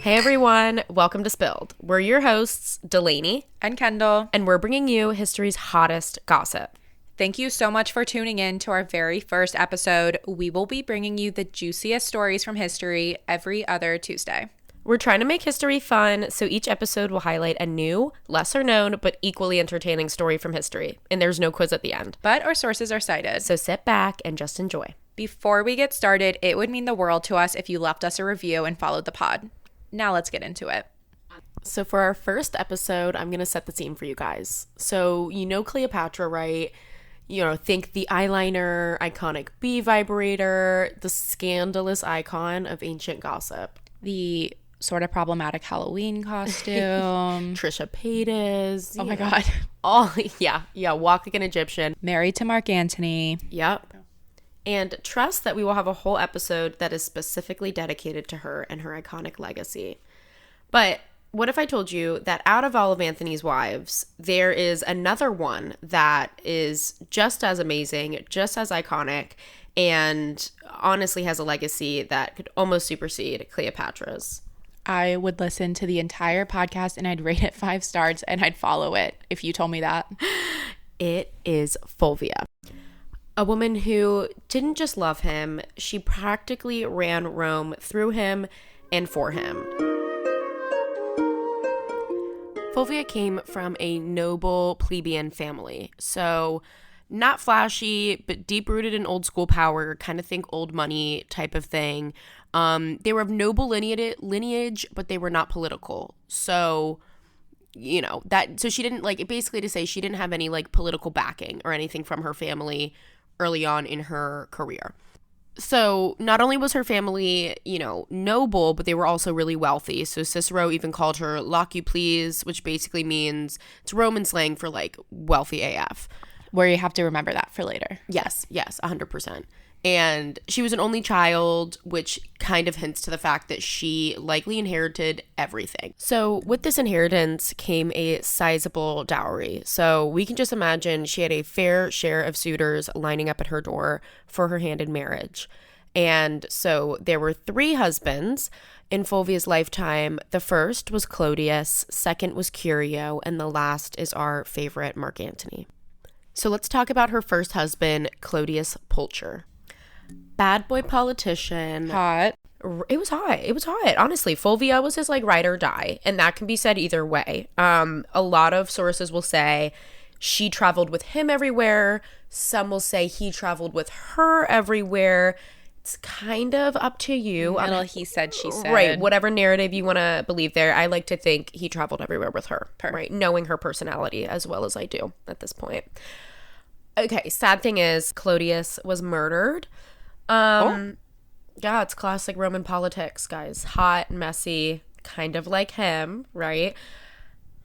Hey everyone, welcome to Spilled. We're your hosts, Delaney and Kendall, and we're bringing you history's hottest gossip. Thank you so much for tuning in to our very first episode. We will be bringing you the juiciest stories from history every other Tuesday. We're trying to make history fun, so each episode will highlight a new, lesser known, but equally entertaining story from history. And there's no quiz at the end. But our sources are cited. So sit back and just enjoy. Before we get started, it would mean the world to us if you left us a review and followed the pod. Now let's get into it. So for our first episode, I'm going to set the scene for you guys. So you know Cleopatra, right? You know, think the eyeliner, iconic bee vibrator, the scandalous icon of ancient gossip. The sort of problematic Halloween costume. Trisha Paytas. Oh my God. Walk like an Egyptian. Married to Marc Antony. Yep. And trust that we will have a whole episode that is specifically dedicated to her and her iconic legacy. But what if I told you that out of all of Antony's wives, there is another one that is just as amazing, just as iconic, and honestly has a legacy that could almost supersede Cleopatra's? I would listen to the entire podcast and I'd rate it 5 stars and I'd follow it if you told me that. It is Fulvia. A woman who didn't just love him, she practically ran Rome through him and for him. Fulvia came from a noble plebeian family, so not flashy, but deep-rooted in old-school power, kind of think old money type of thing. They were of noble lineage, but they were not political. So, you know, so she didn't, basically to say she didn't have any, political backing or anything from her family early on in her career. So not only was her family, noble, but they were also really wealthy. So Cicero even called her Locuplies, which basically means it's Roman slang for wealthy AF. Where you have to remember that for later. Yes, 100%. And she was an only child, which kind of hints to the fact that she likely inherited everything. So with this inheritance came a sizable dowry. So we can just imagine she had a fair share of suitors lining up at her door for her hand in marriage. And so there were 3 husbands in Fulvia's lifetime. The first was Claudius, second was Curio, and the last is our favorite Marc Antony. So let's talk about her first husband, Claudius Pulcher. Bad boy politician. Hot. It was hot. Honestly, Fulvia was his ride or die, and that can be said either way. A lot of sources will say she traveled with him everywhere. Some will say he traveled with her everywhere. It's kind of up to you. He said, she said. Right. Whatever narrative you want to believe there. I like to think he traveled everywhere with her. Right. Knowing her personality as well as I do at this point. Okay. Sad thing is Claudius was murdered. Yeah, it's classic Roman politics, guys. Hot, messy, kind of like him, right?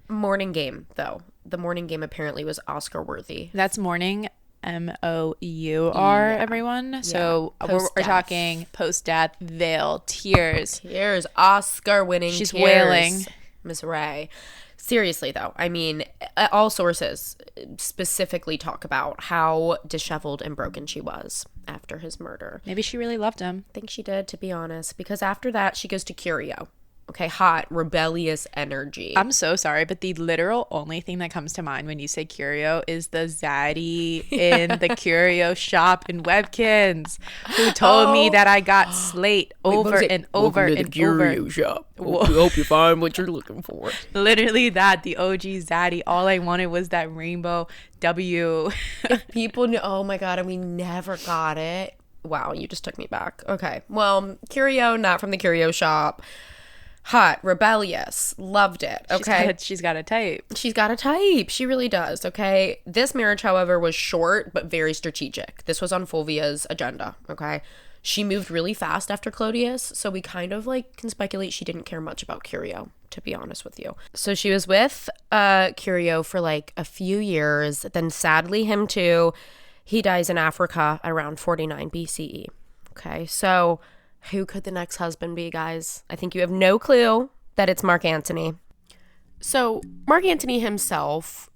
Morning game, though. The morning game apparently was Oscar worthy. That's morning, M-O-U-R, everyone. Yeah. So we're talking post-death, veil, tears. Tears, Oscar-winning She's tears. wailing. Miss Ray. Seriously, though, I mean, all sources specifically talk about how disheveled and broken she was after his murder. Maybe she really loved him. I think she did, to be honest, because after that, she goes to Curio. Okay, hot, rebellious energy. I'm so sorry, but the literal only thing that comes to mind when you say Curio is the zaddy in the Curio shop in Webkins who told me that I got slate over and over and over. Curio shop. Hope you find what you're looking for. Literally that, the OG zaddy. All I wanted was that rainbow W. If people knew, oh my God, and we never got it. Wow, you just took me back. Okay, well, Curio, not from the Curio shop. Hot, rebellious, loved it, okay? She's got a type. She's got a type. She really does, okay? This marriage, however, was short but very strategic. This was on Fulvia's agenda, okay? She moved really fast after Claudius, so we kind of can speculate she didn't care much about Curio, to be honest with you. So she was with Curio for a few years, then sadly him too. He dies in Africa around 49 BCE, okay? So who could the next husband be, guys? I think you have no clue that it's Marc Antony. So Marc Antony himself,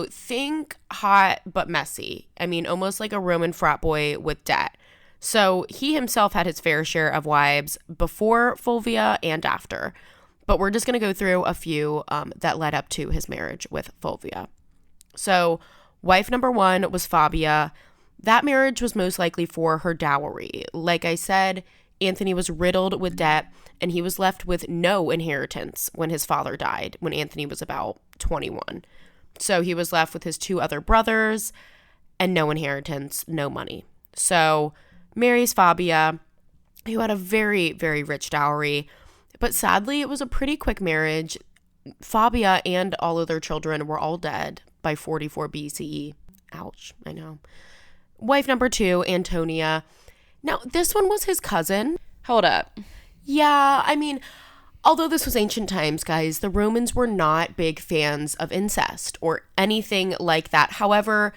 think hot but messy. I mean, almost like a Roman frat boy with debt. So he himself had his fair share of wives before Fulvia and after. But we're just going to go through a few that led up to his marriage with Fulvia. So wife number 1 was Fulvia. That marriage was most likely for her dowry. Like I said, Antony was riddled with debt, and he was left with no inheritance when his father died, when Antony was about 21. So he was left with his 2 other brothers and no inheritance, no money. So marries Fulvia, who had a very, very rich dowry. But sadly, it was a pretty quick marriage. Fulvia and all of their children were all dead by 44 BCE. Ouch, I know. Wife number 2, Antonia. Now, this one was his cousin. Hold up. Yeah, I mean, although this was ancient times, guys, the Romans were not big fans of incest or anything like that. However,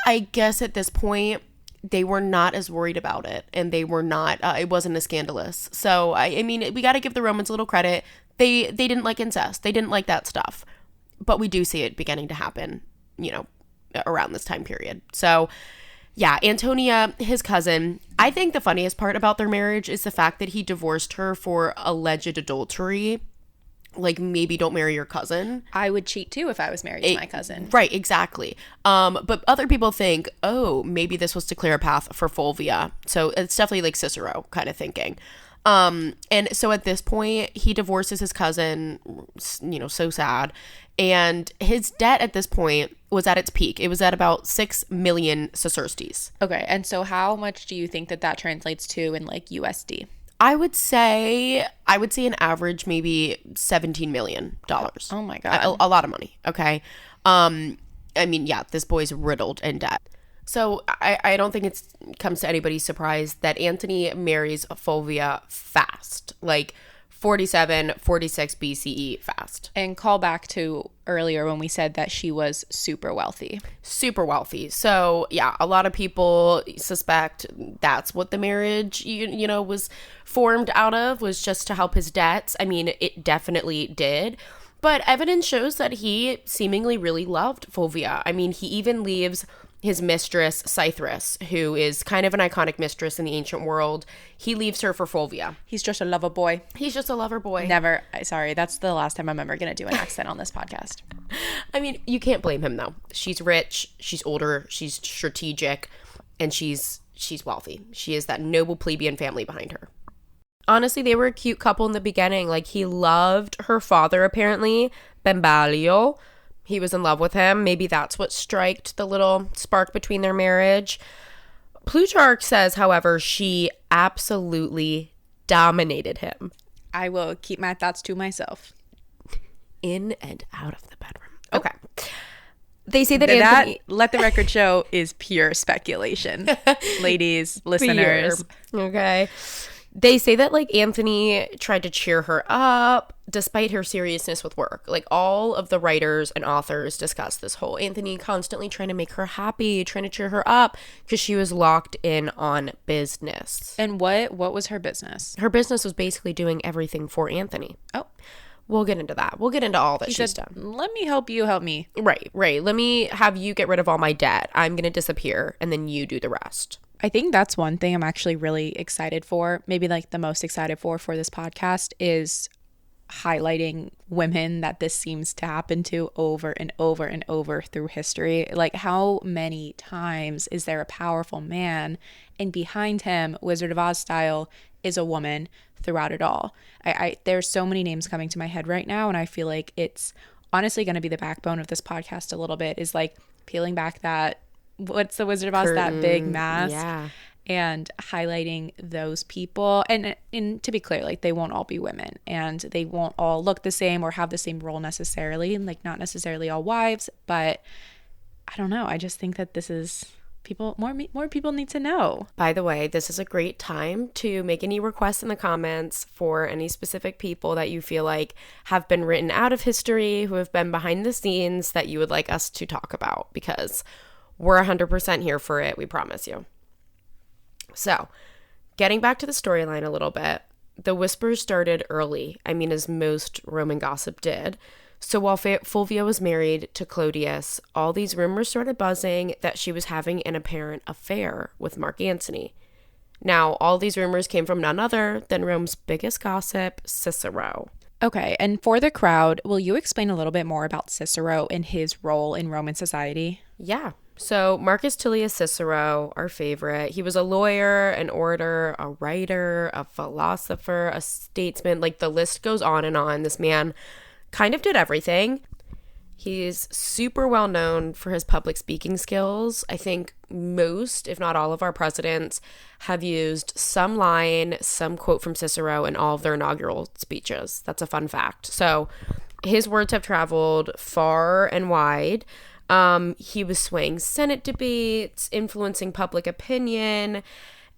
I guess at this point, they were not as worried about it, and they were not, it wasn't as scandalous. So, I mean, we got to give the Romans a little credit. They didn't like incest. They didn't like that stuff. But we do see it beginning to happen, around this time period. So, yeah, Antonia, his cousin. I think the funniest part about their marriage is the fact that he divorced her for alleged adultery. Like, maybe don't marry your cousin. I would cheat too if I was married to my cousin. Right, exactly. But other people think, oh, maybe this was to clear a path for Fulvia. So it's definitely like Cicero kind of thinking. And so at this point, he divorces his cousin, so sad. And his debt at this point was at its peak. It was at about 6 million sesterces. Okay, and so how much do you think that translates to in like USD? I would say an average maybe $17 million. Oh my God. A lot of money, okay? I mean, yeah, this boy's riddled in debt. So I don't think it comes to anybody's surprise that Antony marries Fulvia fast, like 47, 46 BCE fast. And call back to earlier when we said that she was super wealthy. Super wealthy. So, yeah, a lot of people suspect that's what the marriage, was formed out of, was just to help his debts. I mean, it definitely did. But evidence shows that he seemingly really loved Fulvia. I mean, he even leaves his mistress, Cythrus, who is kind of an iconic mistress in the ancient world. He leaves her for Fulvia. He's just a lover boy. He's just a lover boy. Never. Sorry, that's the last time I'm ever going to do an accent on this podcast. I mean, you can't blame him, though. She's rich, she's older, she's strategic, and she's wealthy. She is that noble plebeian family behind her. Honestly, they were a cute couple in the beginning. Like, he loved her father, apparently, Bembalio. He was in love with him. Maybe that's what striked the little spark between their marriage. Plutarch says, however, she absolutely dominated him. I will keep my thoughts to myself. In and out of the bedroom. Okay. They say that Anthony... let the record show, is pure speculation. Ladies, listeners. Pure. Okay. They say that, like, Antony tried to cheer her up despite her seriousness with work. Like, all of the writers and authors discuss this whole Antony constantly trying to make her happy, trying to cheer her up because she was locked in on business. And what was her business? Her business was basically doing everything for Antony. Oh. We'll get into that. We'll get into all that she's done. Let me help you help me. Right. Let me have you get rid of all my debt. I'm going to disappear, and then you do the rest. I think that's one thing I'm actually really excited for, maybe like the most excited for this podcast, is highlighting women that this seems to happen to over and over and over through history. Like, how many times is there a powerful man and behind him, Wizard of Oz style, is a woman throughout it all? There's so many names coming to my head right now, and I feel like it's honestly going to be the backbone of this podcast a little bit, is like peeling back that, what's the Wizard of Oz, that big mask, yeah, and highlighting those people. And to be clear, like, they won't all be women, and they won't all look the same or have the same role necessarily, and like not necessarily all wives, but I don't know. I just think that this is more people need to know. By the way, this is a great time to make any requests in the comments for any specific people that you feel like have been written out of history, who have been behind the scenes, that you would like us to talk about, because we're 100% here for it, we promise you. So, getting back to the storyline a little bit, the whispers started early. I mean, as most Roman gossip did. So while Fulvia was married to Claudius, all these rumors started buzzing that she was having an apparent affair with Marc Antony. Now, all these rumors came from none other than Rome's biggest gossip, Cicero. Okay, and for the crowd, will you explain a little bit more about Cicero and his role in Roman society? Yeah. So Marcus Tullius Cicero, our favorite, he was a lawyer, an orator, a writer, a philosopher, a statesman. Like the list goes on and on. This man kind of did everything. He's super well known for his public speaking skills. I think most, if not all of our presidents have used some line, some quote from Cicero in all of their inaugural speeches. That's a fun fact. So his words have traveled far and wide. He was swaying Senate debates, influencing public opinion.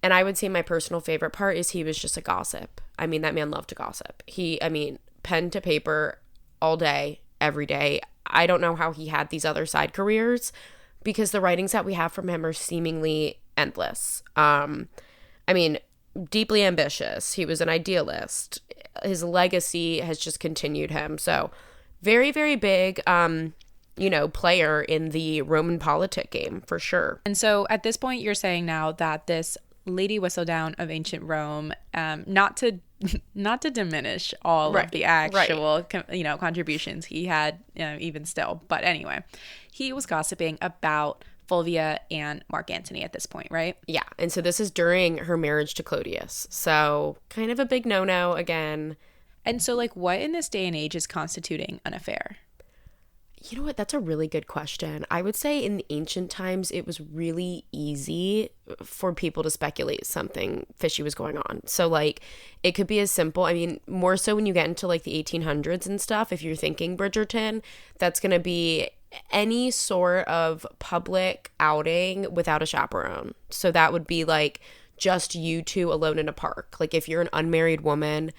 And I would say my personal favorite part is he was just a gossip. I mean, that man loved to gossip. Pen to paper all day, every day. I don't know how he had these other side careers because the writings that we have from him are seemingly endless. Deeply ambitious. He was an idealist. His legacy has just continued him. So very, very big, player in the Roman politic game for sure. And so at this point, you're saying now that this Lady Whistledown of ancient Rome, not to diminish all of the actual contributions he had, even still, but anyway, he was gossiping about Fulvia and Marc Antony at this point, right? Yeah, and so this is during her marriage to Clodius, so kind of a big no-no again. And so, like, what in this day and age is constituting an affair? You know what? That's a really good question. I would say in the ancient times, it was really easy for people to speculate something fishy was going on. So, like, it could be as simple. I mean, more so when you get into, like, the 1800s and stuff, if you're thinking Bridgerton, that's going to be any sort of public outing without a chaperone. So that would be, like, just you two alone in a park. Like, if you're an unmarried woman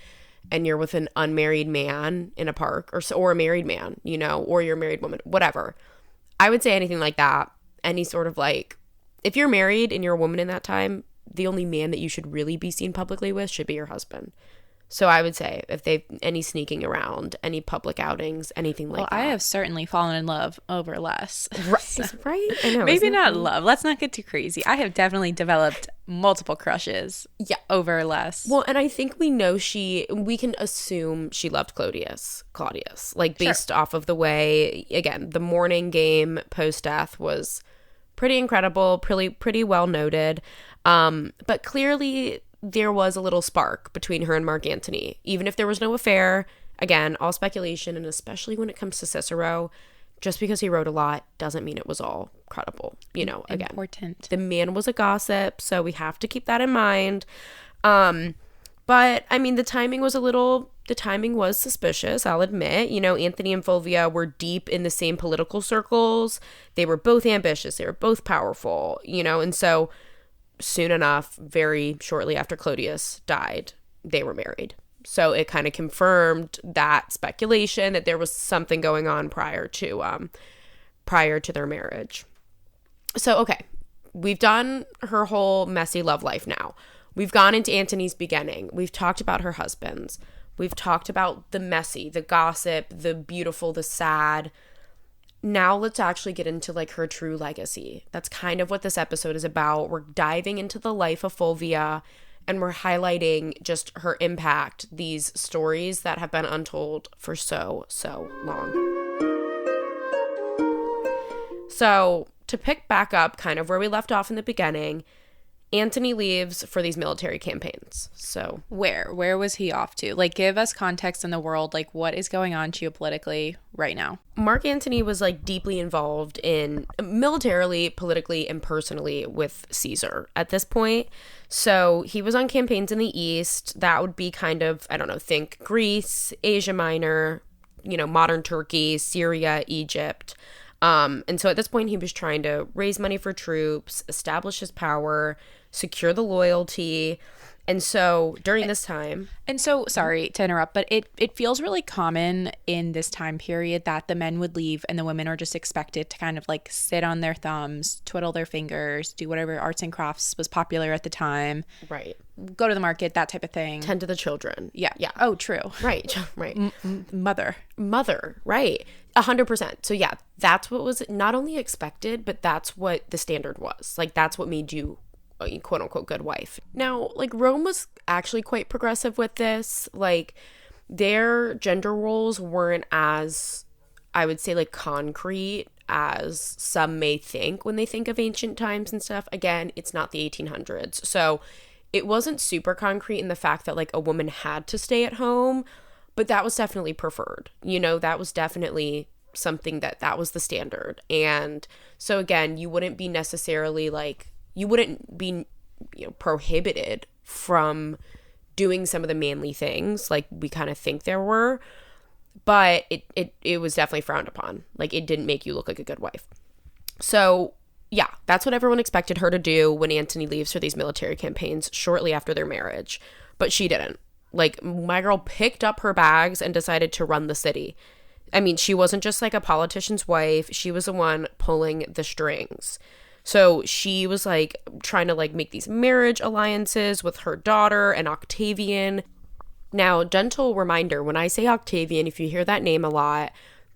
and you're with an unmarried man in a park or a married man, or you're a married woman, whatever. I would say anything like that. Any sort of like, if you're married and you're a woman in that time, the only man that you should really be seen publicly with should be your husband. So I would say if they've any sneaking around, any public outings, anything like that. Well, I have certainly fallen in love over less. Right? I know. Maybe not love. Let's not get too crazy. I have definitely developed multiple crushes over less. Well, and I think we can assume she loved Claudius, like based off of the way, again, the morning game post-death was pretty incredible, pretty well noted. But clearly there was a little spark between her and Marc Antony. Even if there was no affair, again, all speculation, and especially when it comes to Cicero, just because he wrote a lot doesn't mean it was all credible. Again, important. The man was a gossip, so we have to keep that in mind. But I mean, the timing was suspicious, I'll admit. Antony and Fulvia were deep in the same political circles. They were both ambitious. They were both powerful, and so soon enough, very shortly after Clodius died, they were married. So it kind of confirmed that speculation that there was something going on prior to their marriage. So, okay, we've done her whole messy love life now. We've gone into Antony's beginning. We've talked about her husbands. We've talked about the messy, the gossip, the beautiful, the sad. Now let's actually get into like her true legacy. That's kind of what this episode is about. We're diving into the life of Fulvia, and we're highlighting just her impact, these stories that have been untold for so long. So to pick back up kind of where we left off in the beginning, Antony leaves for these military campaigns. So where was he off to? Like, give us context in the world. Like, what is going on geopolitically right now? Marc Antony was like deeply involved in militarily, politically, and personally with Caesar at this point. So he was on campaigns in the East. That would be kind of, I don't know, think Greece, Asia Minor, modern Turkey, Syria, Egypt. And so at this point, he was trying to raise money for troops, establish his power, secure the loyalty. And so during this time... And so, sorry to interrupt, but it feels really common in this time period that the men would leave and the women are just expected to kind of like sit on their thumbs, twiddle their fingers, do whatever arts and crafts was popular at the time. Right. Go to the market, that type of thing. Tend to the children. Yeah. Oh, true. Right. Mother. Right. 100%. So yeah, that's what was not only expected, but that's what the standard was. Like, that's what made you a quote unquote good wife. Now, like, Rome was actually quite progressive with this. Like, their gender roles weren't as, I would say, like, concrete as some may think when they think of ancient times and stuff. Again, it's not the 1800s. So it wasn't super concrete in the fact that, like, a woman had to stay at home, but that was definitely preferred. You know, that was definitely something that was the standard. And so, again, you wouldn't be necessarily, like, you wouldn't be, you know, prohibited from doing some of the manly things like we kind of think there were, but it was definitely frowned upon. Like, it didn't make you look like a good wife. So yeah, that's what everyone expected her to do when Antony leaves for these military campaigns shortly after their marriage, but she didn't. Like, my girl picked up her bags and decided to run the city. I mean, she wasn't just like a politician's wife, she was the one pulling the strings. So she was, like, trying to, like, make these marriage alliances with her daughter and Octavian. Now, gentle reminder, when I say Octavian, if you hear that name a lot,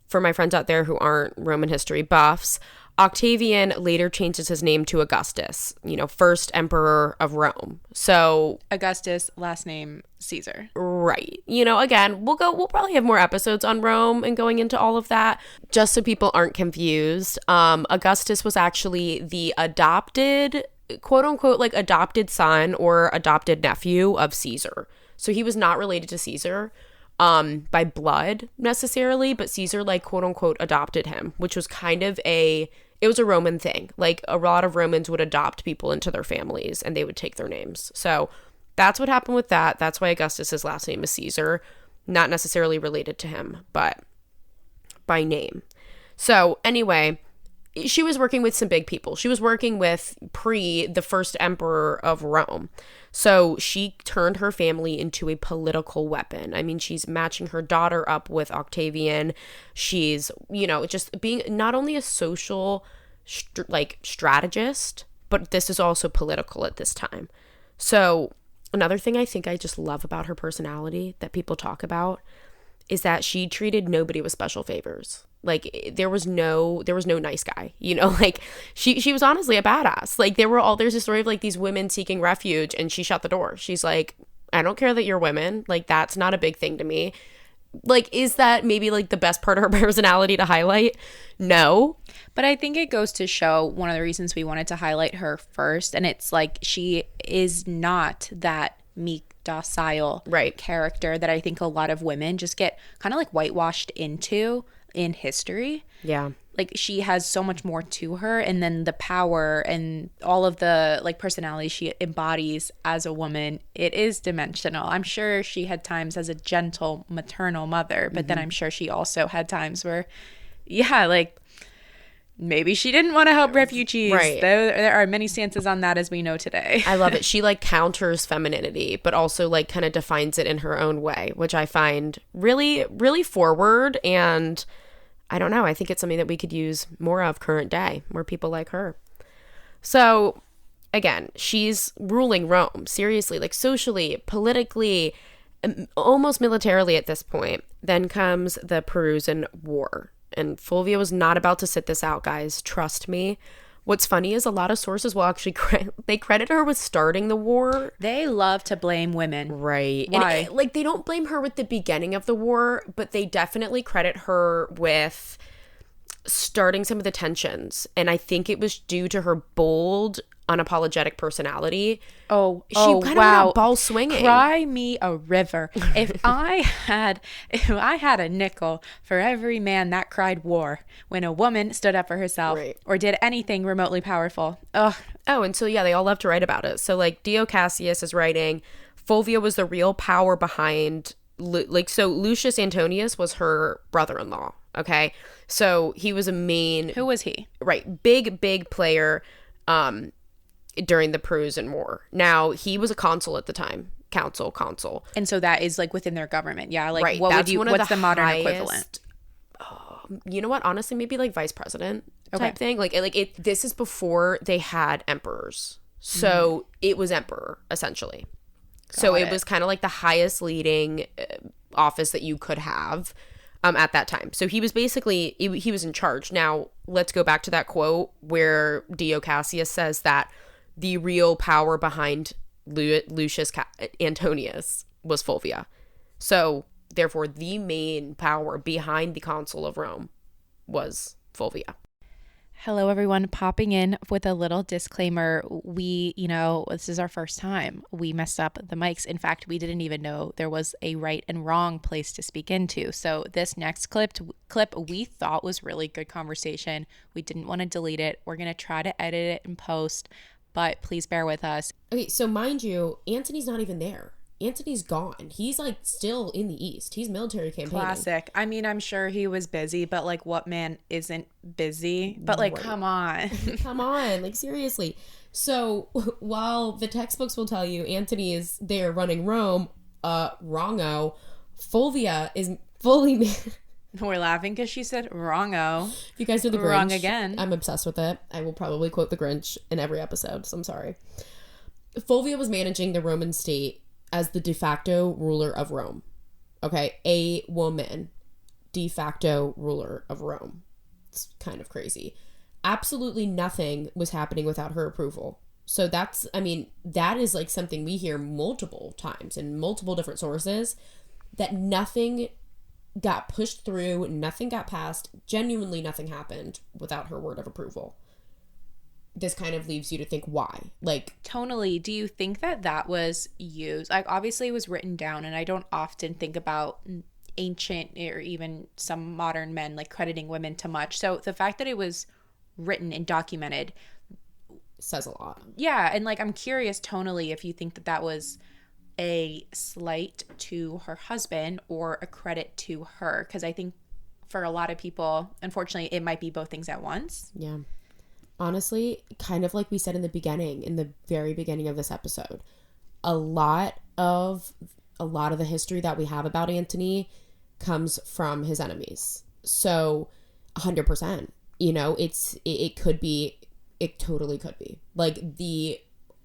for my friends out there who aren't Roman history buffs, Octavian later changes his name to Augustus, you know, first emperor of Rome. So Augustus, last name Caesar. Right. You know, again, we'll probably have more episodes on Rome and going into all of that, just so people aren't confused. Augustus was actually the adopted, quote unquote, like, adopted son or adopted nephew of Caesar. So he was not related to Caesar by blood necessarily, but Caesar, like, quote unquote, adopted him, which was kind of it was a Roman thing. Like, a lot of Romans would adopt people into their families and they would take their names. So that's what happened with that. That's why Augustus's last name is Caesar, not necessarily related to him, but by name. So anyway, she was working with some big people. She was working with the first emperor of Rome. So she turned her family into a political weapon. I mean, she's matching her daughter up with Octavian. She's, you know, just being not only a social, strategist, but this is also political at this time. So another thing I think I just love about her personality that people talk about is that she treated nobody with special favors. Like, there was no nice guy, you know, like, she was honestly a badass. Like, there's a story of, like, these women seeking refuge and she shut the door. She's like, I don't care that you're women. Like, that's not a big thing to me. Like, is that maybe, like, the best part of her personality to highlight? No. But I think it goes to show one of the reasons we wanted to highlight her first. And it's like, she is not that meek, docile character that I think a lot of women just get kind of, like, whitewashed into in history. Yeah. Like, she has so much more to her, and then the power and all of the, like, personality she embodies as a woman, it is dimensional. I'm sure she had times as a gentle maternal mother, but then I'm sure she also had times where, yeah, like, maybe she didn't want to help refugees. Right. There are many stances on that, as we know today. I love it. She, like, counters femininity, but also, like, kind of defines it in her own way, which I find really, really forward. And I don't know, I think it's something that we could use more of current day, more people like her. So again, she's ruling Rome, seriously, like, socially, politically, almost militarily at this point. Then comes the Perusian War. And Fulvia was not about to sit this out, guys. Trust me. What's funny is a lot of sources will actually they credit her with starting the war. They love to blame women. Right. Why? And like, they don't blame her with the beginning of the war, but they definitely credit her with starting some of the tensions. And I think it was due to her bold, unapologetic personality. She kind of went out ball swinging. Cry me a river. If I had a nickel for every man that cried war when a woman stood up for herself or did anything remotely powerful. Ugh. Oh, and so yeah, they all love to write about it. So like Dio Cassius is writing, Fulvia was the real power behind, so Lucius Antonius was her brother-in-law. Okay, so he was a main. Who was he? Right, big player. During the Perusian War. Now, he was a consul at the time. Consul. And so that is, like, within their government. Yeah, like, right. what's the modern equivalent? You know what? Honestly, maybe, like, vice president type thing. This is before they had emperors. So it was emperor, essentially. It was kind of like the highest leading office that you could have at that time. So he was basically, he was in charge. Now, let's go back to that quote where Dio Cassius says that the real power behind Lucius Antonius was Fulvia. So therefore the main power behind the consul of Rome was Fulvia. Hello, everyone. Popping in with a little disclaimer. This is our first time. We messed up the mics. In fact, we didn't even know there was a right and wrong place to speak into. So this next clip we thought was really good conversation. We didn't want to delete it. We're going to try to edit it and post, but please bear with us. Okay, so mind you, Antony's not even there. Antony's gone. He's like still in the East. He's military campaigning. Classic. I mean, I'm sure he was busy, but like what man isn't busy? But like, come on. Come on. Like, seriously. So while the textbooks will tell you Antony is there running Rome, wrongo. Fulvia is fully... We're laughing because she said wrongo. If you guys know the Grinch. Wrong again. I'm obsessed with it. I will probably quote the Grinch in every episode, so I'm sorry. Fulvia was managing the Roman state as the de facto ruler of Rome. Okay, a woman, de facto ruler of Rome. It's kind of crazy. Absolutely nothing was happening without her approval. So that is like something we hear multiple times in multiple different sources, that nothing got pushed through, nothing got passed, genuinely nothing happened without her word of approval. This kind of leaves you to think why. Like, tonally, do you think that was used? Like, obviously it was written down, and I don't often think about ancient or even some modern men like crediting women too much. So the fact that it was written and documented says a lot. Yeah, and like I'm curious tonally if you think that was a slight to her husband or a credit to her, because I think for a lot of people, unfortunately, it might be both things at once. Yeah. Honestly, kind of like we said in the very beginning of this episode, a lot of the history that we have about Antony comes from his enemies. So 100%, it totally could be like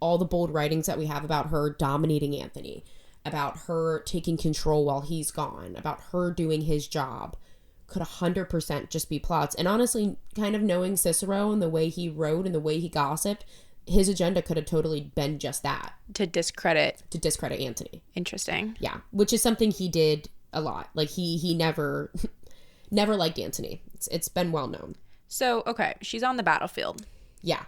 all the bold writings that we have about her dominating Antony, about her taking control while he's gone, about her doing his job, could 100% just be plots. And honestly, kind of knowing Cicero and the way he wrote and the way he gossiped, his agenda could have totally been just that. To discredit Antony. Interesting. Yeah. Which is something he did a lot. Like he never liked Antony. It's been well known. So, okay, she's on the battlefield. Yeah.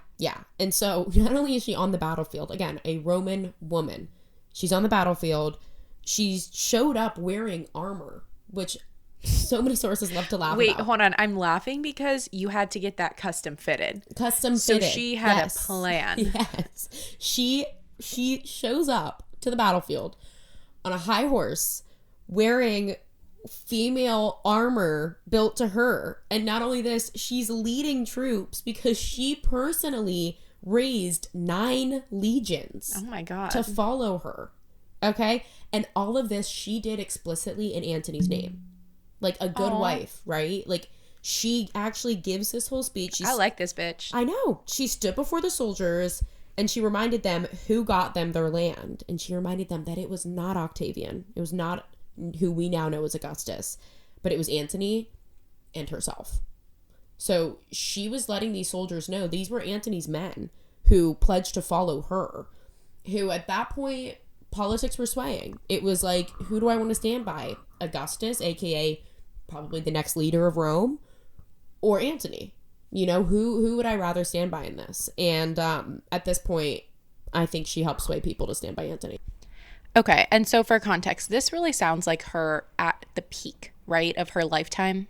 And so not only is she on the battlefield, again, a Roman woman, she's on the battlefield. She's showed up wearing armor, which so many sources love to laugh about. Wait, hold on. I'm laughing because you had to get that custom fitted. So she had a plan. Yes. She shows up to the battlefield on a high horse wearing female armor built to her. And not only this, she's leading troops because she personally raised 9 legions. Oh my God. To follow her. Okay? And all of this she did explicitly in Antony's name. Like a good wife, right? Like she actually gives this whole speech. I like this bitch. I know. She stood before the soldiers and she reminded them who got them their land. And she reminded them that it was not Octavian. It was not who we now know as Augustus, but it was Antony and herself. So she was letting these soldiers know these were Antony's men who pledged to follow her, who at that point politics were swaying. It was like, who do I want to stand by? Augustus, aka probably the next leader of Rome, or Antony? Who would I rather stand by in this? And at this point, I think she helped sway people to stand by Antony. Okay, and so for context, this really sounds like her at the peak, right, of her lifetime.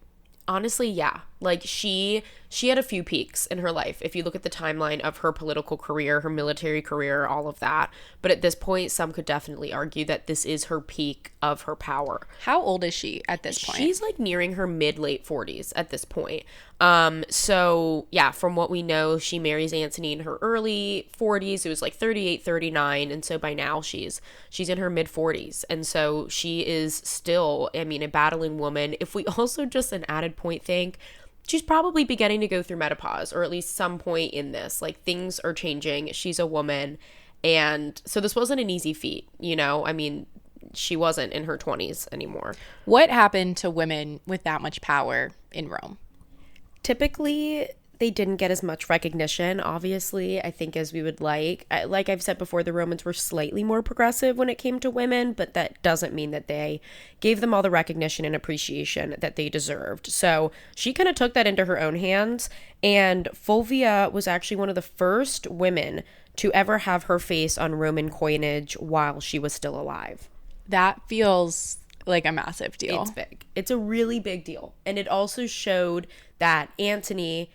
Honestly, yeah. Like she had a few peaks in her life. If you look at the timeline of her political career, her military career, all of that. But at this point, some could definitely argue that this is her peak of her power. How old is she at this point? She's like nearing her late 40s at this point. So yeah, from what we know, she marries Antony in her early 40s. It was like 38, 39. And so by now she's in her mid 40s. And so she is still, a battling woman. If we also just an added point think, she's probably beginning to go through menopause, or at least some point in this. Like, things are changing. She's a woman. And so this wasn't an easy feat, she wasn't in her 20s anymore. What happened to women with that much power in Rome? Typically, they didn't get as much recognition, obviously, I think, as we would like. Like I've said before, the Romans were slightly more progressive when it came to women, but that doesn't mean that they gave them all the recognition and appreciation that they deserved. So she kind of took that into her own hands, and Fulvia was actually one of the first women to ever have her face on Roman coinage while she was still alive. That feels like a massive deal. It's big. It's a really big deal. And it also showed that Antony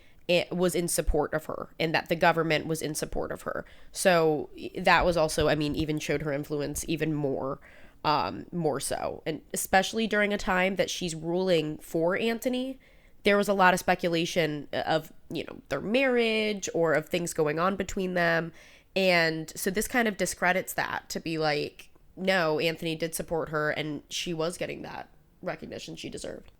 was in support of her and that the government was in support of her. So that was also, I mean, even showed her influence even more so. And especially during a time that she's ruling for Antony, there was a lot of speculation of, you know, their marriage or of things going on between them. And so this kind of discredits that, to be like, no, Antony did support her and she was getting that recognition she deserved.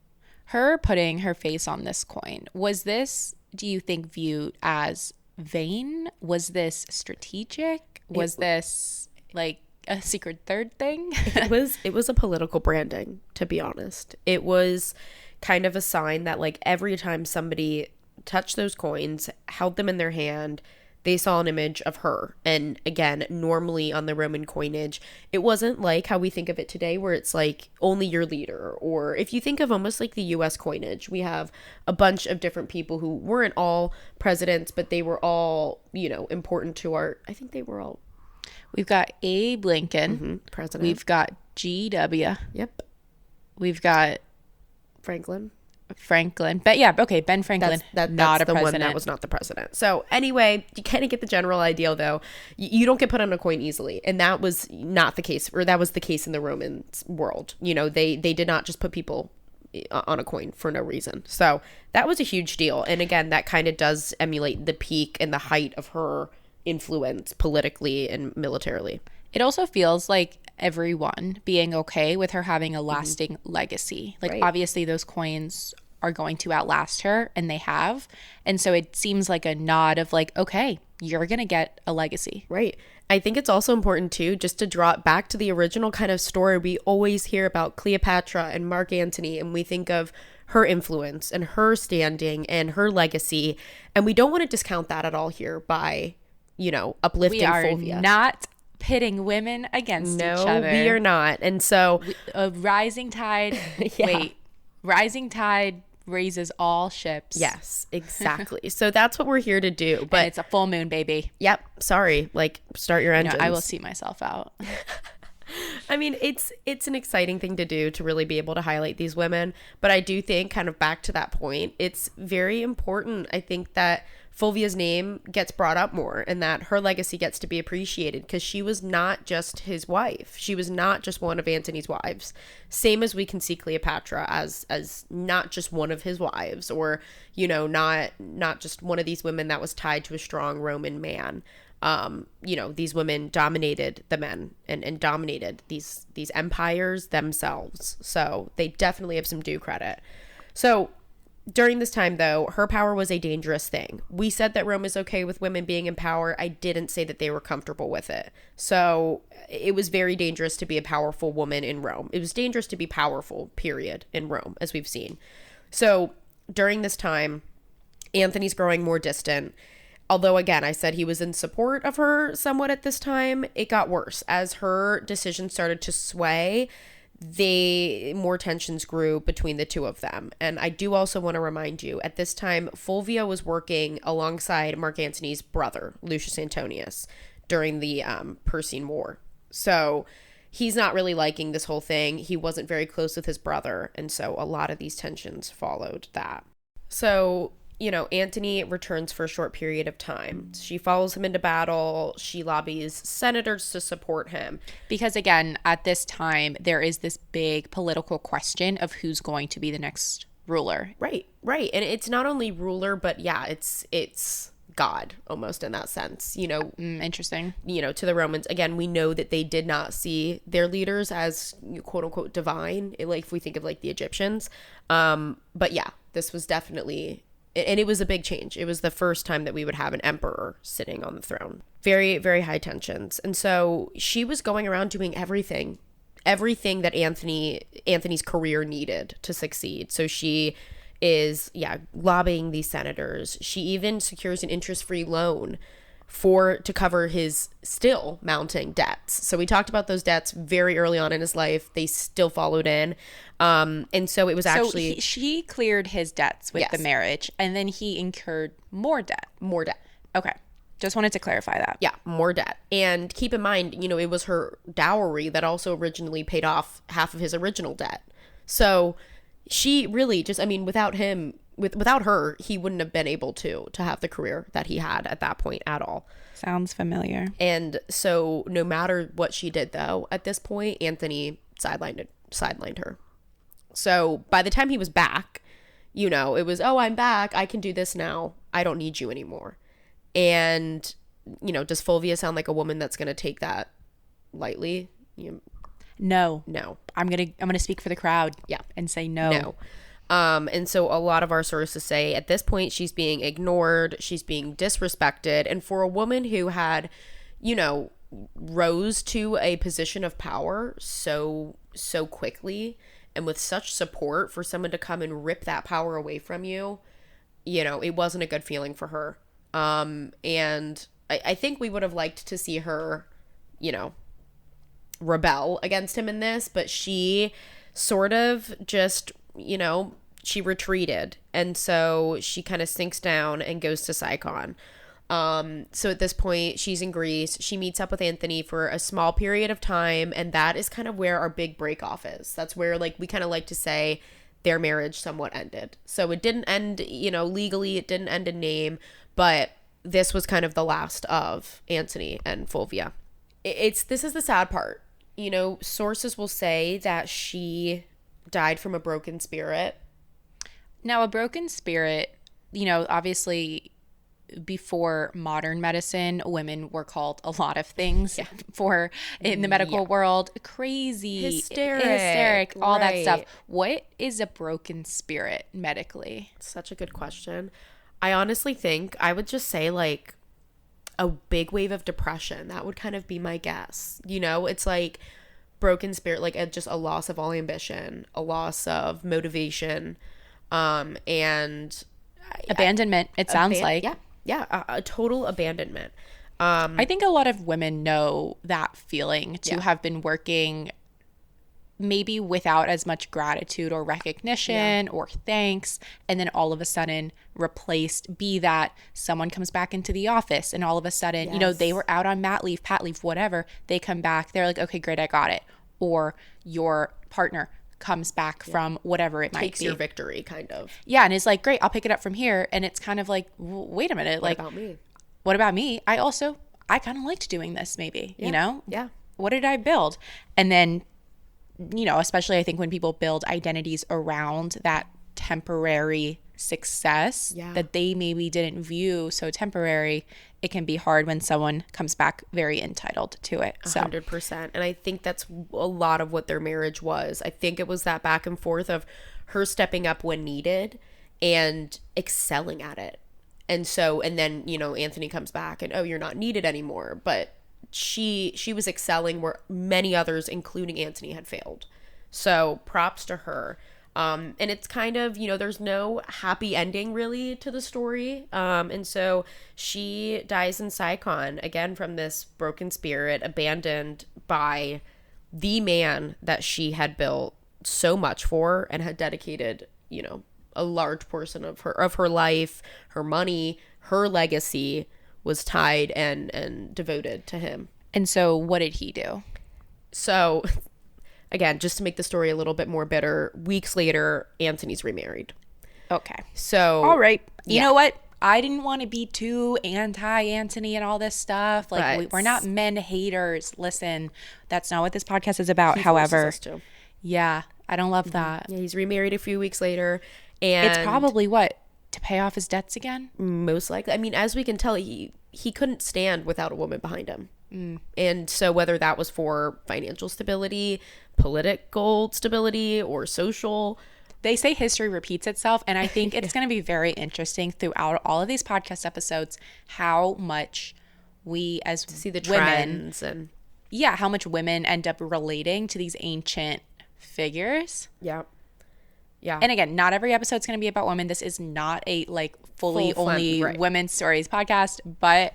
Her putting her face on this coin, was this, do you think, viewed as vain? Was this strategic? Was this like a secret third thing? It was a political branding, to be honest. It was kind of a sign that, like, every time somebody touched those coins, held them in their hand, they saw an image of her. And again, normally on the Roman coinage, it wasn't like how we think of it today, where it's like only your leader. Or if you think of almost like the US coinage, we have a bunch of different people who weren't all presidents, but they were all, you know, important to our, I think they were all. We've got Abe Lincoln, president. We've got GW. Yep. We've got Franklin. But yeah, okay, Ben Franklin, that's not a the president. one that was not the president. So anyway, you kind of get the general idea, though. You don't get put on a coin easily, and that was not the case, or that was the case in the Roman world. You know, they did not just put people on a coin for no reason. So that was a huge deal, and again, that kind of does emulate the peak and the height of her influence politically and militarily. It also feels like everyone being okay with her having a lasting legacy. Like, Right. Obviously those coins are going to outlast her, and they have. And so it seems like a nod of like, okay, you're going to get a legacy. Right. I think it's also important too, just to draw it back to the original kind of story we always hear about Cleopatra and Marc Antony, and we think of her influence and her standing and her legacy. And we don't want to discount that at all here by, you know, uplifting Fulvia. We are not pitting women against each other. No, we are not. And so a rising tide. Rising tide raises all ships. Yes, exactly. So that's what we're here to do. But and it's a full moon, baby. Yep. Sorry. Like, start your engines. I will see myself out. I mean, it's an exciting thing to do, to really be able to highlight these women. But I do think, kind of back to that point, it's very important, I think, that Fulvia's name gets brought up more and that her legacy gets to be appreciated, because she was not just his wife. She was not just one of Antony's wives. Same as we can see Cleopatra as not just one of his wives, or, you know, not just one of these women that was tied to a strong Roman man. You know, these women dominated the men and dominated these empires themselves. So they definitely have some due credit. So during this time, though, her power was a dangerous thing. We said that Rome is okay with women being in power. I didn't say that they were comfortable with it. So it was very dangerous to be a powerful woman in Rome. It was dangerous to be powerful, period, in Rome, as we've seen. So during this time, Antony's growing more distant. Although, again, I said he was in support of her somewhat at this time, it got worse. As her decision started to sway, more tensions grew between the two of them. And I do also want to remind you, at this time, Fulvia was working alongside Marc Antony's brother, Lucius Antonius, during the Persian War. So he's not really liking this whole thing. He wasn't very close with his brother, and so a lot of these tensions followed that. So, you know, Antony returns for a short period of time. She follows him into battle. She lobbies senators to support him. Because again, at this time, there is this big political question of who's going to be the next ruler. Right. And it's not only ruler, but yeah, it's God almost in that sense, you know. Interesting. You know, to the Romans, again, we know that they did not see their leaders as quote unquote divine, like if we think of like the Egyptians. But yeah, this was definitely, and it was a big change. It was the first time that we would have an emperor sitting on the throne. Very, very high tensions. And so she was going around doing everything that Antony's career needed to succeed. So she is, lobbying these senators. She even secures an interest-free loan to cover his still mounting debts. So we talked about those debts very early on in his life. They still followed in. And so it was actually... So she cleared his debts with the marriage, and then he incurred more debt. More debt. Okay. Just wanted to clarify that. Yeah, more debt. And keep in mind, it was her dowry that also originally paid off half of his original debt. So she really just, without him... Without her, he wouldn't have been able to have the career that he had at that point at all. Sounds familiar. And so no matter what she did, though, at this point, Antony sidelined her. So by the time he was back, it was, oh, I'm back. I can do this now. I don't need you anymore. And, does Fulvia sound like a woman that's going to take that lightly? No. I'm gonna speak for the crowd. Yeah. And say no. No. And so a lot of our sources say at this point she's being ignored, she's being disrespected, and for a woman who had, rose to a position of power so quickly and with such support, for someone to come and rip that power away from you, it wasn't a good feeling for her. And I think we would have liked to see her, rebel against him in this, but she sort of just, she retreated, and so she kind of sinks down and goes to Sicon. So at this point, she's in Greece. She meets up with Antony for a small period of time, and that is kind of where our big break off is. That's where, we kind of like to say their marriage somewhat ended. So it didn't end, legally, it didn't end in name, but this was kind of the last of Antony and Fulvia. This is the sad part. Sources will say that she died from a broken spirit. Now, a broken spirit, obviously before modern medicine, women were called a lot of things in the medical world. Crazy, hysteric, all that stuff. What is a broken spirit medically? Such a good question. I honestly think I would just say a big wave of depression. That would kind of be my guess. It's broken spirit, just a loss of all ambition, a loss of motivation, and abandonment. It sounds like a total abandonment. I think a lot of women know that feeling to have been working maybe without as much gratitude or recognition or thanks, and then all of a sudden replaced, be that someone comes back into the office and all of a sudden, they were out on mat leave, pat leave, whatever, they come back, they're like, okay, great, I got it. Or your partner comes back from whatever it might be. Takes your victory, kind of. Yeah, and it's like, great, I'll pick it up from here. And it's kind of like, wait a minute. What about me? What about me? I kind of liked doing this maybe, Yeah. What did I build? And then, especially I think when people build identities around that temporary success that they maybe didn't view so temporary, it can be hard when someone comes back very entitled to it. 100%. And I think that's a lot of what their marriage was. I think it was that back and forth of her stepping up when needed and excelling at it. And then, Antony comes back and, oh, you're not needed anymore. But she was excelling where many others, including Antony, had failed. So props to her. And it's kind of, there's no happy ending really to the story. And so she dies in Sicon, again, from this broken spirit, abandoned by the man that she had built so much for and had dedicated, a large portion of her life, her money, her legacy was tied and devoted to him. And so what did he do? So again, just to make the story a little bit more bitter, weeks later, Antony's remarried. Okay. So all right. You know what? I didn't want to be too anti-Antony and all this stuff. We're not men haters. Listen, that's not what this podcast is about. However, yeah, I don't love that. Yeah, he's remarried a few weeks later. And it's probably to pay off his debts again? Most likely. I mean, as we can tell, he couldn't stand without a woman behind him. And so whether that was for financial stability, political stability, or social, they say history repeats itself. And I think it's going to be very interesting throughout all of these podcast episodes how much we as to see the women, trends and how much women end up relating to these ancient figures. Yeah. Yeah. And again, not every episode's going to be about women. This is not a like fully only women's stories podcast, but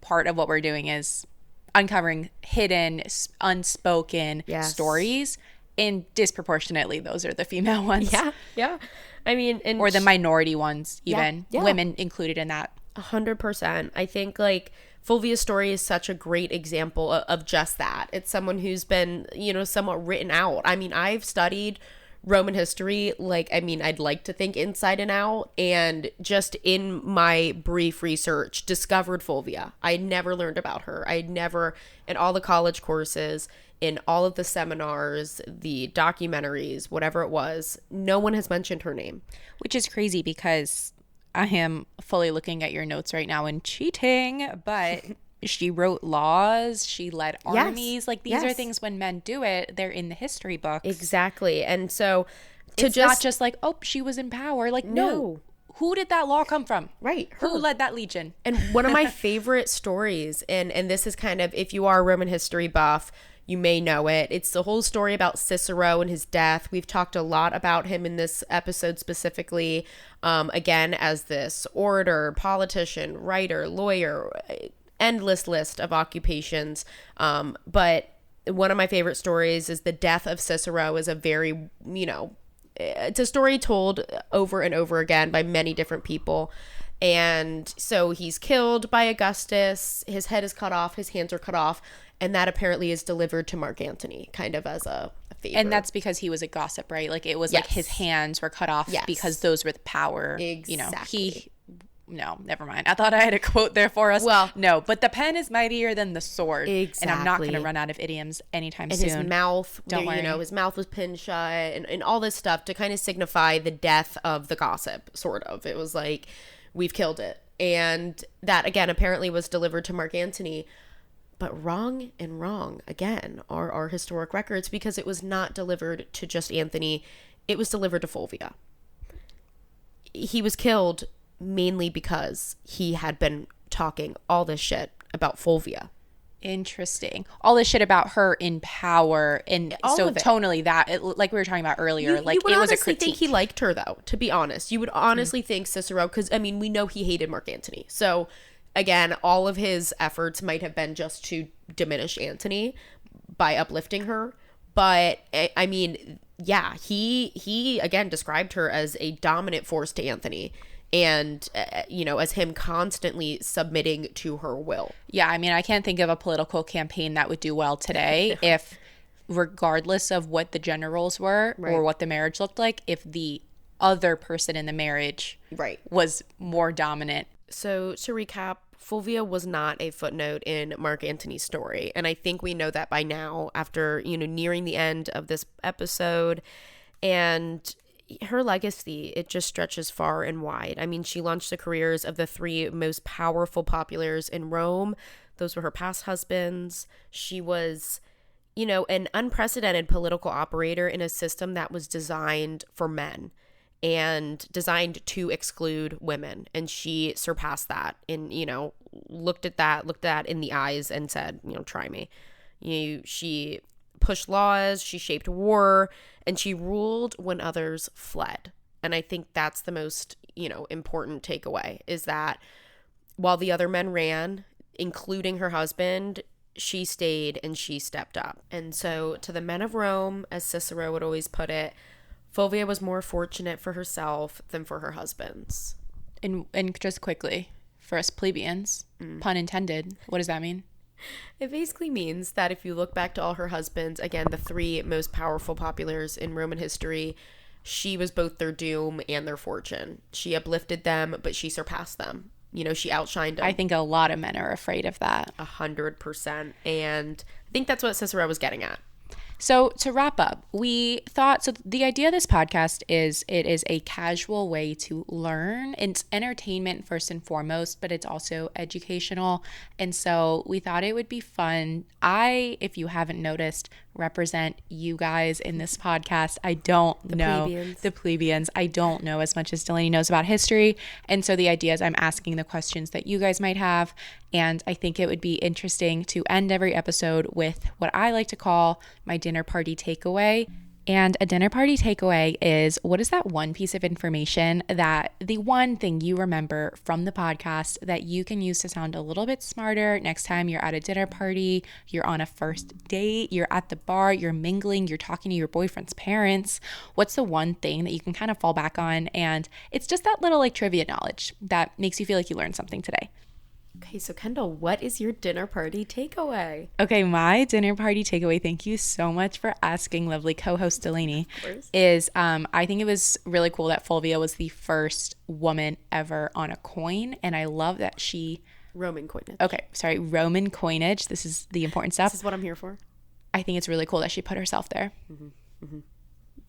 part of what we're doing is uncovering hidden, unspoken stories, and disproportionately those are the female ones. Yeah. I mean, or the minority ones, even women included in that. 100%. I think like Fulvia's story is such a great example of just that. It's someone who's been, you know, somewhat written out. I mean, I've studied Roman history, like, I mean, I'd like to think inside and out, and just in my brief research discovered Fulvia. I never learned about her. I never, in all the college courses, in all of the seminars, the documentaries, whatever it was, no one has mentioned her name. Which is crazy because I am fully looking at your notes right now and cheating, but she wrote laws, she led armies. Like these are things when men do it, they're in the history books. Exactly. And so it's not just like, oh, she was in power. Like, no. Who did that law come from? Right. Her. Who led that legion? And one of my favorite stories, and this is kind of, if you are a Roman history buff, you may know it. It's the whole story about Cicero and his death. We've talked a lot about him in this episode specifically, again, as this orator, politician, writer, lawyer, endless list of occupations. But one of my favorite stories is the death of Cicero is a very, you know, it's a story told over and over again by many different people. And so he's killed by Augustus. His head is cut off. His hands are cut off. And that apparently is delivered to Marc Antony kind of as a favor. And that's because he was a gossip, right? Like it was like his hands were cut off because those were the power. Exactly. No, never mind. I thought I had a quote there for us. Well, no, but the pen is mightier than the sword. Exactly. And I'm not going to run out of idioms anytime soon. And his mouth, don't worry. You know, his mouth was pinned shut and all this stuff to kind of signify the death of the gossip, sort of. It was like, we've killed it. And that, again, apparently was delivered to Marc Antony. But wrong again are our historic records, because it was not delivered to just Antony. It was delivered to Fulvia. He was killed mainly because he had been talking all this shit about Fulvia. Interesting. All this shit about her in power, and all so of it. Tonally like we were talking about earlier, like it was a critique. Think he liked her, though, to be honest. You would honestly think Cicero, because I mean, we know he hated Marc Antony. So again, all of his efforts might have been just to diminish Antony by uplifting her. But I mean, yeah, he again described her as a dominant force to Antony. And, you know, as him constantly submitting to her will. Yeah, I mean, I can't think of a political campaign that would do well today if, regardless of what the generals were or what the marriage looked like, if the other person in the marriage was more dominant. So, to recap, Fulvia was not a footnote in Marc Antony's story. And I think we know that by now after, you know, nearing the end of this episode. And her legacy, it just stretches far and wide. I mean, she launched the careers of the three most powerful populars in Rome. Those were her past husbands. She was, you know, an unprecedented political operator in a system that was designed for men and designed to exclude women. And she surpassed that and, you know, looked at that in the eyes and said, you know, try me. She pushed laws, she shaped war, and she ruled when others fled. And I think that's the most, you know, important takeaway, is that while the other men ran, including her husband, she stayed and she stepped up. And so to the men of Rome, as Cicero would always put it, Fulvia was more fortunate for herself than for her husbands. And just quickly, for us plebeians, pun intended, what does that mean? It basically means that if you look back to all her husbands, again, the three most powerful populars in Roman history, she was both their doom and their fortune. She uplifted them, but she surpassed them. You know, she outshined them. I think a lot of men are afraid of that. 100%. And I think that's what Cicero was getting at. So to wrap up, we thought, so the idea of this podcast is it is a casual way to learn. It's entertainment first and foremost, but it's also educational. And so we thought it would be fun. I, if you haven't noticed, represent you guys in this podcast. I don't know the plebeians. I don't know as much as Delaney knows about history. And so the idea is I'm asking the questions that you guys might have. And I think it would be interesting to end every episode with what I like to call my dinner party takeaway. And a dinner party takeaway is, what is that one piece of information, that the one thing you remember from the podcast that you can use to sound a little bit smarter next time you're at a dinner party, you're on a first date, you're at the bar, you're mingling, you're talking to your boyfriend's parents? What's the one thing that you can kind of fall back on? And it's just that little like trivia knowledge that makes you feel like you learned something today. Okay, so Kendall, what is your dinner party takeaway? Okay, my dinner party takeaway, thank you so much for asking, lovely co-host Delaney, is I think it was really cool that Fulvia was the first woman ever on a coin, and I love that she... Roman coinage. Okay, sorry, Roman coinage. This is the important stuff. This is what I'm here for. I think it's really cool that she put herself there. Mm-hmm. Mm-hmm.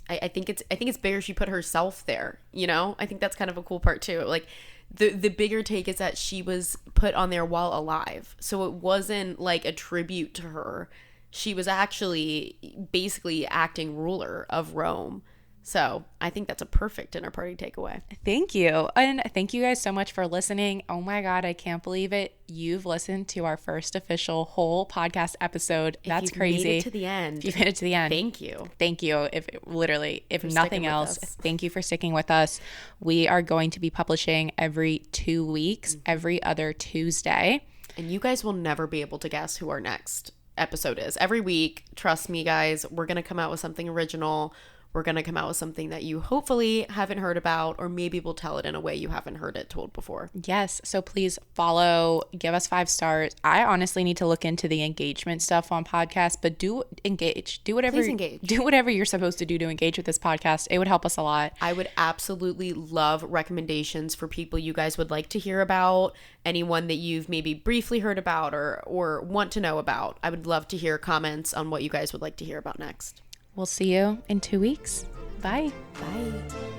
I think it's bigger she put herself there, you know? I think that's kind of a cool part too. Like, the bigger take is that she was put on there while alive. So it wasn't like a tribute to her. She was actually basically acting ruler of Rome. So I think that's a perfect dinner party takeaway. Thank you. And thank you guys so much for listening. Oh my God, I can't believe it. You've listened to our first official whole podcast episode. That's crazy. If you made it to the end. If you made it to the end. Thank you. Thank you. If nothing else, thank you for sticking with us. We are going to be publishing every 2 weeks, every other Tuesday. And you guys will never be able to guess who our next episode is. Every week, trust me, guys, we're going to come out with something original. We're going to come out with something that you hopefully haven't heard about, or maybe we'll tell it in a way you haven't heard it told before. Yes. So please follow, give us 5 stars. I honestly need to look into the engagement stuff on podcasts, but do engage. Do whatever you're supposed to do engage with this podcast. It would help us a lot. I would absolutely love recommendations for people you guys would like to hear about, anyone that you've maybe briefly heard about or want to know about. I would love to hear comments on what you guys would like to hear about next. We'll see you in 2 weeks. Bye. Bye.